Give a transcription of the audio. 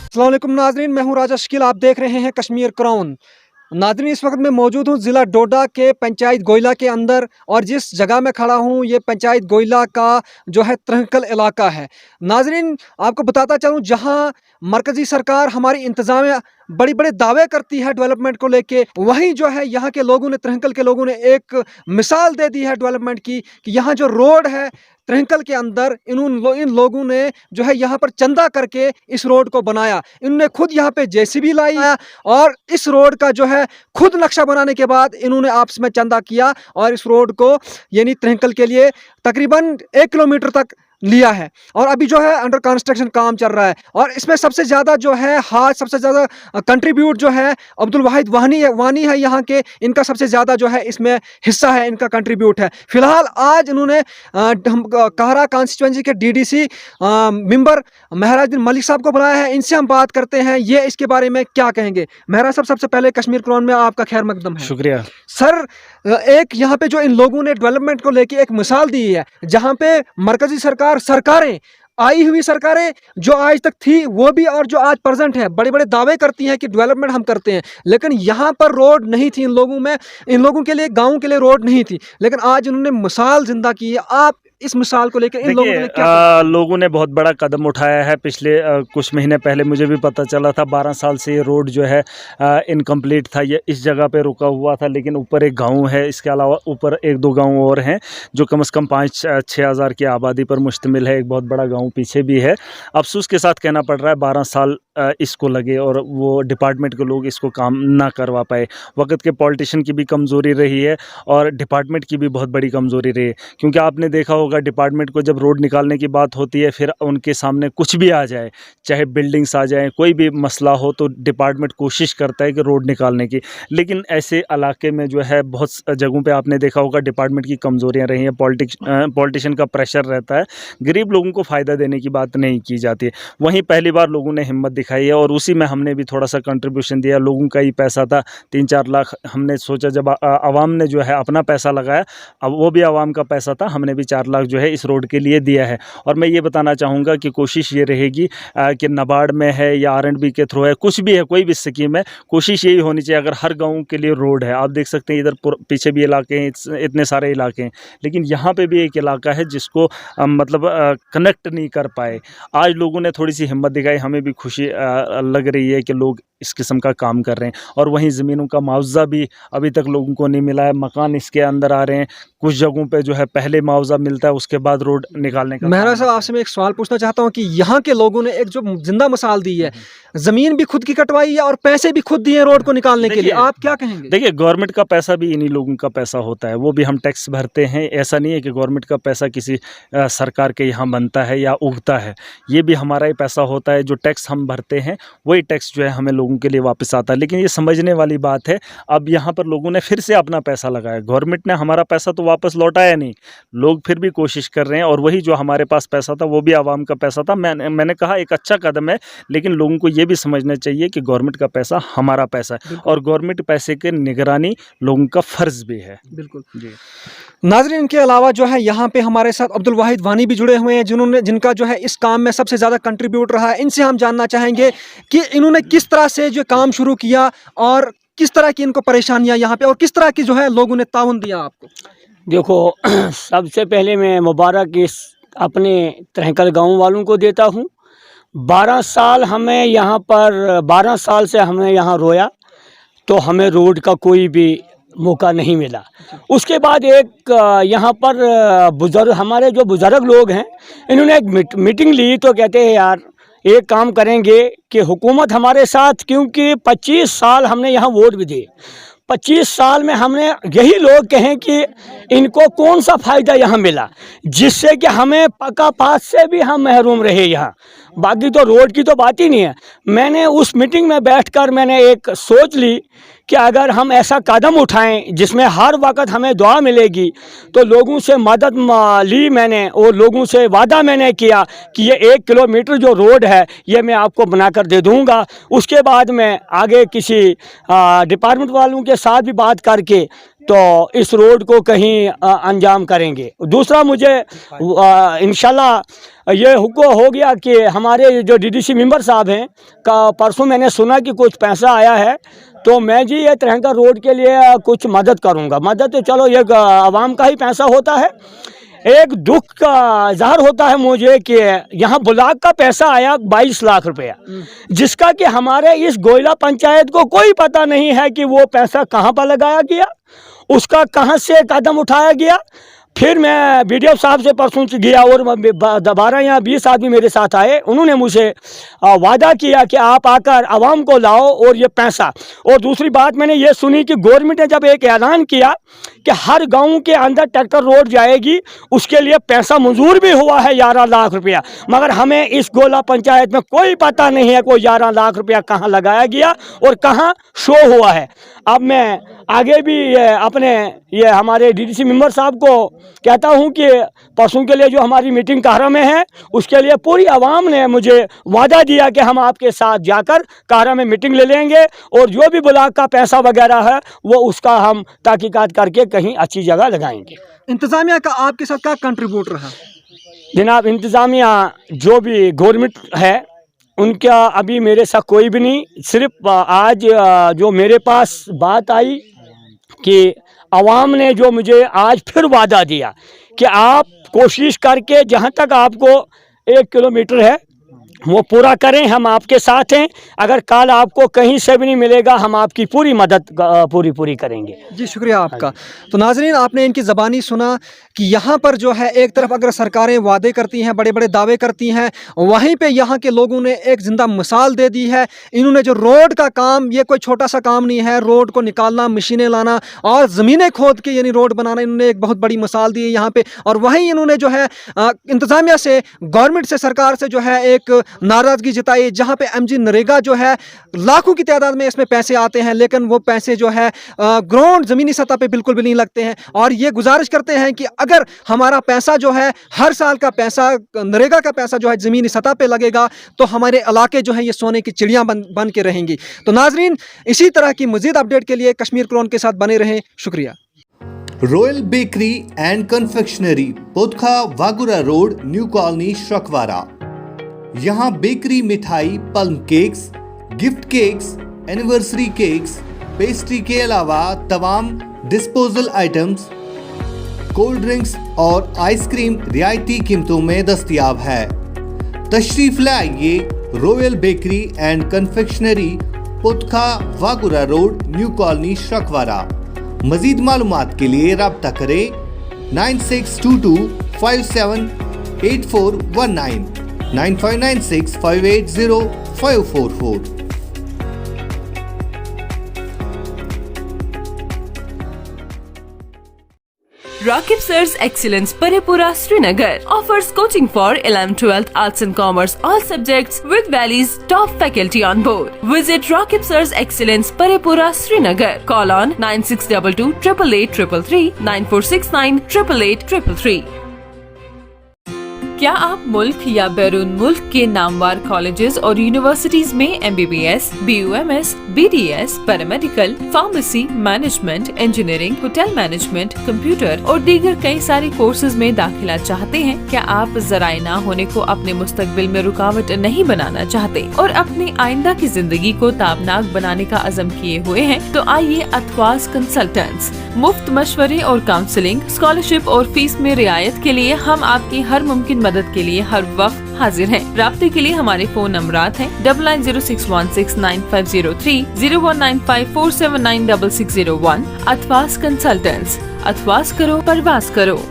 अस्सलाम वालेकुम नाजरीन, मैं हूं राजा शकील। आप देख रहे हैं कश्मीर क्राउन। नाजरीन, इस वक्त मैं मौजूद हूं ज़िला डोडा के पंचायत गोइला के अंदर, और जिस जगह मैं खड़ा हूं ये पंचायत गोइला का जो है त्रहकल इलाका है। नाजरीन, आपको बताता चलूं, जहां मरकज़ी सरकार हमारी इंतज़ामिया बड़े बड़े दावे करती है डेवलपमेंट को लेके, वहीं जो है यहाँ के लोगों ने, त्रहकल के लोगों ने एक मिसाल दे दी है डेवलपमेंट की, कि यहाँ जो रोड है त्रहकल के अंदर, इन लोगों ने जो है यहाँ पर चंदा करके इस रोड को बनाया। इन्होंने खुद यहाँ पे जेसीबी लाई है, और इस रोड का जो है खुद नक्शा बनाने के बाद इन्होंने आपस में चंदा किया, और इस रोड को यानी त्रहकल के लिए तकरीबन 1 किलोमीटर तक लिया है, और अभी जो है अंडर कंस्ट्रक्शन काम चल रहा है। और इसमें सबसे ज़्यादा जो है हाथ, सबसे ज़्यादा कंट्रीब्यूट जो है अब्दुल वाहिद वानी है यहाँ के, इनका सबसे ज़्यादा जो है इसमें हिस्सा है, इनका कंट्रीब्यूट है। फिलहाल आज इन्होंने कहरा कॉन्स्टिट्यूंसी के डीडीसी मेंबर महराजुद्दीन मलिक साहब को बुलाया है। इनसे हम बात करते हैं, ये इसके बारे में क्या कहेंगे। महराज साहब, सबसे पहले कश्मीर क्राउन में आपका खैर मकदम है। शुक्रिया सर। एक यहाँ पे जो इन लोगों ने डेवलपमेंट को लेके एक मिसाल दी है, जहाँ पे मरकजी सरकारें, आई हुई सरकारें जो आज तक थी वो भी, और जो आज प्रेजेंट है, बड़े बड़े दावे करती हैं कि डेवलपमेंट हम करते हैं, लेकिन यहाँ पर रोड नहीं थी इन लोगों के लिए, गाँव के लिए रोड नहीं थी। लेकिन आज इन्होंने मिसाल जिंदा की है। आप इस मिसाल को लेकर इन लोगों के लिए क्या लोगों ने बहुत बड़ा कदम उठाया है। पिछले कुछ महीने पहले मुझे भी पता चला था, 12 साल से ये रोड जो है इनकम्प्लीट था, ये इस जगह पे रुका हुआ था। लेकिन ऊपर एक गांव है, इसके अलावा ऊपर 1-2 गांव और हैं जो कम से कम 5-6 हज़ार की आबादी पर मुश्तमिल है। एक बहुत बड़ा गाँव पीछे भी है। अफसोस के साथ कहना पड़ रहा है 12 साल इसको लगे, और वो डिपार्टमेंट के लोग इसको काम ना करवा पाए। वक्त के पॉलिटिशियन की भी कमज़ोरी रही है, और डिपार्टमेंट की भी बहुत बड़ी कमज़ोरी रही है। क्योंकि आपने देखा होगा, डिपार्टमेंट को जब रोड निकालने की बात होती है, फिर उनके सामने कुछ भी आ जाए, चाहे बिल्डिंग्स आ जाए, कोई भी मसला हो, तो डिपार्टमेंट कोशिश करता है कि रोड निकालने की। लेकिन ऐसे इलाके में जो है बहुत जगहों पे आपने देखा होगा डिपार्टमेंट की कमज़ोरियां रही हैं। पॉलिटिशियन का प्रेशर रहता है, गरीब लोगों को फ़ायदा देने की बात नहीं की जाती। वहीं पहली बार लोगों ने हिम्मत दिखाई है, और उसी में हमने भी थोड़ा सा कंट्रीब्यूशन दिया। लोगों का ही पैसा था, 3-4 लाख हमने सोचा, जब आवाम ने जो है अपना पैसा लगाया, अब वो भी आवाम का पैसा था, हमने भी 4 लाख जो है इस रोड के लिए दिया है। और मैं ये बताना चाहूँगा कि कोशिश ये रहेगी कि नाबार्ड में है या R&B के थ्रू है, कुछ भी है, कोई भी स्कीम है, कोशिश यही होनी चाहिए। अगर हर गाँव के लिए रोड है, आप देख सकते हैं इधर पीछे भी इलाके हैं, इतने सारे इलाके हैं, लेकिन यहाँ पे भी एक इलाका है जिसको मतलब कनेक्ट नहीं कर पाए। आज लोगों ने थोड़ी सी हिम्मत दिखाई, हमें भी खुशी लग रही है कि लोग इस किस्म का काम कर रहे हैं। और वहीं ज़मीनों का मुआवजा भी अभी तक लोगों को नहीं मिला है। मकान इसके अंदर आ रहे हैं, कुछ जगहों पे जो है पहले मुआवजा मिलता है, उसके बाद रोड निकालने का। महराज साहब, आपसे मैं एक सवाल पूछना चाहता हूं कि यहाँ के लोगों ने एक जो जिंदा मिसाल दी है, ज़मीन भी खुद की कटवाई है और पैसे भी खुद दिए रोड को निकालने के लिए, आप क्या कहेंगे? देखिए, गवर्नमेंट का पैसा भी इन्हीं लोगों का पैसा होता है, वो भी हम टैक्स भरते हैं। ऐसा नहीं है कि गवर्नमेंट का पैसा किसी सरकार के यहाँ बनता है या उगता है, ये भी हमारा ही पैसा होता है। जो टैक्स हम भरते हैं वही टैक्स जो है हमें लोगों के लिए वापस आता है। लेकिन ये समझने वाली बात है, अब यहाँ पर लोगों ने फिर से अपना पैसा लगाया, गवर्नमेंट ने हमारा पैसा तो वापस लौटाया नहीं, लोग फिर भी कोशिश कर रहे हैं। और वही जो हमारे पास पैसा था वो भी आवाम का पैसा था। मैंने कहा एक अच्छा कदम है, लेकिन लोगों को ये भी समझना चाहिए कि गवर्नमेंट का पैसा हमारा पैसा है, और गवर्नमेंट पैसे के निगरानी लोगों का फ़र्ज़ भी है। बिल्कुल जी। नाज़रीन, इनके अलावा जो है यहाँ पे हमारे साथ अब्दुल वाहिद वानी भी जुड़े हुए हैं, जिनका जो है इस काम में सबसे ज़्यादा कंट्रीब्यूट रहा है। इनसे हम जानना चाहेंगे कि इन्होंने किस तरह से जो काम शुरू किया, और किस तरह की इनको परेशानियाँ यहाँ पे, और किस तरह की जो है लोगों ने ताउन दिया आपको। देखो, सबसे पहले मैं मुबारक इस अपने त्रहकल गाँव वालों को देता हूँ। 12 साल हमें यहाँ पर 12 साल से हमें यहाँ रोया, तो हमें रोड का कोई भी मौका नहीं मिला। उसके बाद एक यहाँ पर बुज़ुर्ग, हमारे जो बुज़ुर्ग लोग हैं, इन्होंने एक मीटिंग ली, तो कहते हैं यार एक काम करेंगे कि हुकूमत हमारे साथ, क्योंकि 25 साल हमने यहाँ वोट भी दिए, 25 साल में हमने यही लोग कहें कि इनको कौन सा फ़ायदा यहाँ मिला, जिससे कि हमें पक्का पास से भी हम महरूम रहे यहाँ। बाकी तो रोड की तो बात ही नहीं है। मैंने उस मीटिंग में बैठकर मैंने एक सोच ली कि अगर हम ऐसा कदम उठाएं जिसमें हर वक्त हमें दुआ मिलेगी, तो लोगों से मदद ली मैंने, और लोगों से वादा मैंने किया कि ये 1 किलोमीटर जो रोड है ये मैं आपको बनाकर दे दूंगा। उसके बाद मैं आगे किसी डिपार्टमेंट वालों के साथ भी बात करके तो इस रोड को कहीं अंजाम करेंगे। दूसरा मुझे इंशाल्लाह ये हुक्म हो गया कि हमारे जो डीडीसी मेंबर साहब हैं का परसों मैंने सुना कि कुछ पैसा आया है, तो मैं जी ये त्रिहंका रोड के लिए कुछ मदद करूंगा। मदद तो चलो ये आवाम का ही पैसा होता है। एक दुख का इजहार होता है मुझे कि यहाँ ब्लॉक का पैसा आया 22 लाख रुपया, जिसका कि हमारे इस गोइला पंचायत को कोई पता नहीं है कि वो पैसा कहाँ पर लगाया गया, उसका कहाँ से कदम उठाया गया। फिर मैं बीडीओ साहब से परसों गया और 12 या 20 आदमी मेरे साथ आए। उन्होंने मुझे वादा किया कि आप आकर आवाम को लाओ और ये पैसा। और दूसरी बात मैंने ये सुनी कि गवर्नमेंट ने जब एक ऐलान किया कि हर गांव के अंदर ट्रैक्टर रोड जाएगी, उसके लिए पैसा मंजूर भी हुआ है 11 लाख रुपया, मगर हमें इस गोला पंचायत में कोई पता नहीं है कोई 11 लाख रुपया कहाँ लगाया गया और कहाँ शो हुआ है। अब मैं आगे भी अपने ये हमारे डीडीसी मेंबर साहब को कहता हूं कि परसों के लिए जो हमारी मीटिंग काहरा में है, उसके लिए पूरी आवाम ने मुझे वादा दिया कि हम आपके साथ जाकर काहरा में मीटिंग ले लेंगे और जो भी ब्लॉक का पैसा वगैरह है वो उसका हम तहकीकात करके कहीं अच्छी जगह लगाएंगे। इंतज़ामिया का आपके साथ क्या कंट्रीब्यूट रहा? जनाब, इंतज़ामिया जो भी गवर्नमेंट है उनका अभी मेरे साथ कोई भी नहीं। सिर्फ आज जो मेरे पास बात आई कि आवाम ने जो मुझे आज फिर वादा दिया कि आप कोशिश करके जहाँ तक आपको 1 किलोमीटर है वो पूरा करें, हम आपके साथ हैं। अगर कल आपको कहीं से भी नहीं मिलेगा, हम आपकी पूरी मदद पूरी करेंगे। जी शुक्रिया आपका। तो नाजरीन, आपने इनकी ज़बानी सुना कि यहाँ पर जो है एक तरफ अगर सरकारें वादे करती हैं, बड़े बड़े दावे करती हैं, वहीं पे यहाँ के लोगों ने एक ज़िंदा मिसाल दे दी है। इन्होंने जो रोड का काम, ये कोई छोटा सा काम नहीं है, रोड को निकालना, मशीनें लाना और ज़मीनें खोद के यानी रोड बनाना, इन्होंने एक बहुत बड़ी मिसाल दी है यहाँ पे। और वहीं इन्होंने जो है इंतज़ामिया से, गवर्नमेंट से, सरकार से जो है एक नाराज़गी जताई, जहाँ पे एमजी नरेगा जो है लाखों की तादाद में इसमें पैसे आते हैं, लेकिन वो पैसे जो है ग्राउंड ज़मीनी सतह पे बिल्कुल भी नहीं लगते हैं। और ये गुजारिश करते हैं कि अगर हमारा पैसा जो है, हर साल का पैसा, नरेगा का पैसा जो है ज़मीनी सतह पे लगेगा, तो हमारे इलाके जो है ये सोने की चिड़ियाँ बन के रहेंगी। तो नाजरीन, इसी तरह की मज़ीद अपडेट के लिए कश्मीर क्राउन के साथ बने रहें। शुक्रिया। Royal bakery and confectionery, Potkha Wagura road, new colony, Shakwara. यहाँ बेकरी, मिठाई, plum cakes, gift cakes, anniversary cakes, pastry के अलावा तमाम डिस्पोजल आइटम्स, कोल्ड ड्रिंक्स और आइसक्रीम रियायती कीमतों में दस्तयाब है। तशरीफ लाइए royal bakery and confectionery, Potkha Wagura road, new colony, Shakwara. मजीद मालूमात के लिए राब्ता करें 9622578419 9596580544। Rakib Sir's Excellence Paripura Srinagar offers coaching for 11th, 12th, Arts and Commerce, all subjects with Valley's top faculty on board. Visit Rakib Sir's Excellence Paripura Srinagar. Call on 9622 888 333 9469 888 333। क्या आप मुल्क या बैरून मुल्क के नामवार कॉलेजेस और यूनिवर्सिटीज में MBBS, BUMS, BDS, paramedical, pharmacy, management, engineering, hotel management, computer और दीगर कई सारे कोर्सेज में दाखिला चाहते हैं? क्या आप ज़राए ना होने को अपने मुस्तकबिल में रुकावट नहीं बनाना चाहते और अपनी आइंदा की जिंदगी को ताबनाक बनाने का अज़म किए हुए हैं? तो आइए अथवास कंसल्टेंट्स, मुफ्त मशवरे और काउंसलिंग, स्कॉलरशिप और फीस में रियायत के लिए हम आपकी हर मुमकिन मदद के लिए हर वक्त हाजिर हैं। राब्ते के लिए हमारे फोन नंबरात हैं 9906169503, 019547966001। अथवास कंसल्टेंट्स, अथवास करो, परवास करो।